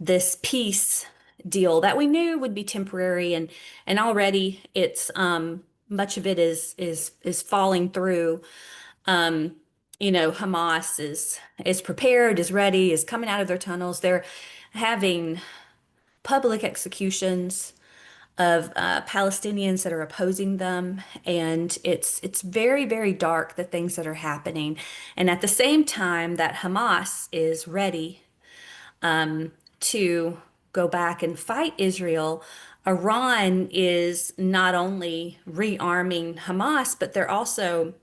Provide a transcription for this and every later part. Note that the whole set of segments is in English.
this peace deal that we knew would be temporary, and already it's much of it is falling through. Um, Hamas is prepared, is ready, is coming out of their tunnels. They're having public executions of Palestinians that are opposing them, and it's very, very dark, the things that are happening. And at the same time that Hamas is ready to go back and fight Israel, Iran is not only rearming Hamas, but they're also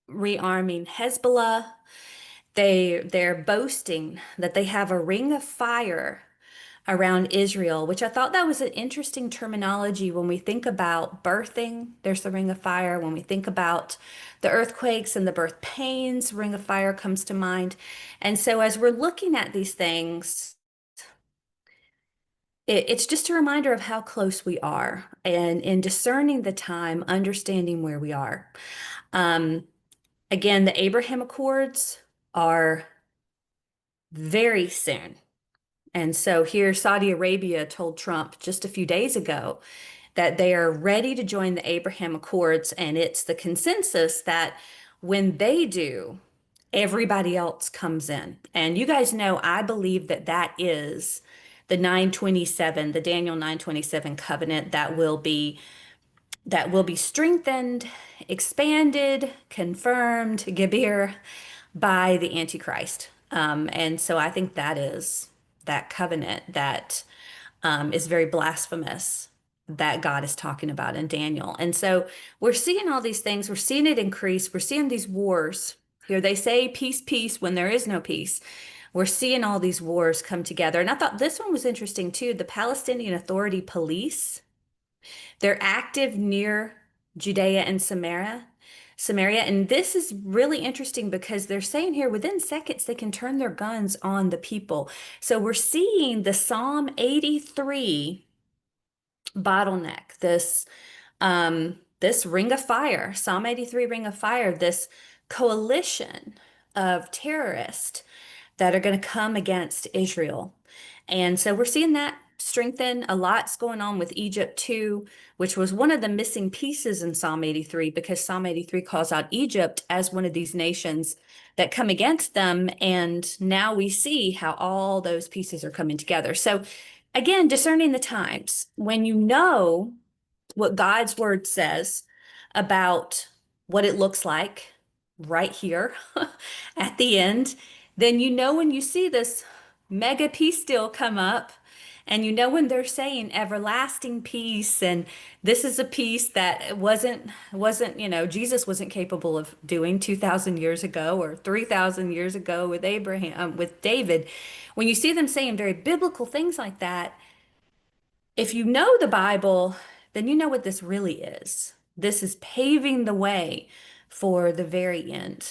rearming Hezbollah. They're boasting that they have a ring of fire around Israel, which I thought that was an interesting terminology when we think about birthing. There's the ring of fire. When we think about the earthquakes and the birth pains, ring of fire comes to mind. And so as we're looking at these things, it's just a reminder of how close we are and in discerning the time, understanding where we are. Um, Again, the Abraham Accords are very soon. And so here, Saudi Arabia told Trump just a few days ago that they are ready to join the Abraham Accords. And it's the consensus that when they do, everybody else comes in. And you guys know, I believe that that is the 927, the Daniel 927 covenant that will be strengthened, expanded, confirmed, Gebir, by the Antichrist. And so I think that is that covenant that is very blasphemous that God is talking about in Daniel. And so we're seeing all these things, we're seeing it increase, we're seeing these wars. Here they say peace, peace when there is no peace. We're seeing all these wars come together. And I thought this one was interesting too. The Palestinian Authority police, they're active near Judea and Samaria. And this is really interesting because they're saying here within seconds they can turn their guns on the people. So we're seeing the Psalm 83 bottleneck, this ring of fire, Psalm 83 ring of fire, this coalition of terrorists that are going to come against Israel. And so we're seeing that strengthen. A lot's going on with Egypt too, which was one of the missing pieces in Psalm 83, because Psalm 83 calls out Egypt as one of these nations that come against them. And now we see how all those pieces are coming together. So again, discerning the times. When you know what God's word says about what it looks like right here at the end, then you know when you see this mega peace deal come up, and you know when they're saying everlasting peace, and this is a peace that wasn't, Jesus wasn't capable of doing 2,000 years ago or 3,000 years ago with Abraham, with David. When you see them saying very biblical things like that, if you know the Bible, then you know what this really is. This is paving the way for the very end.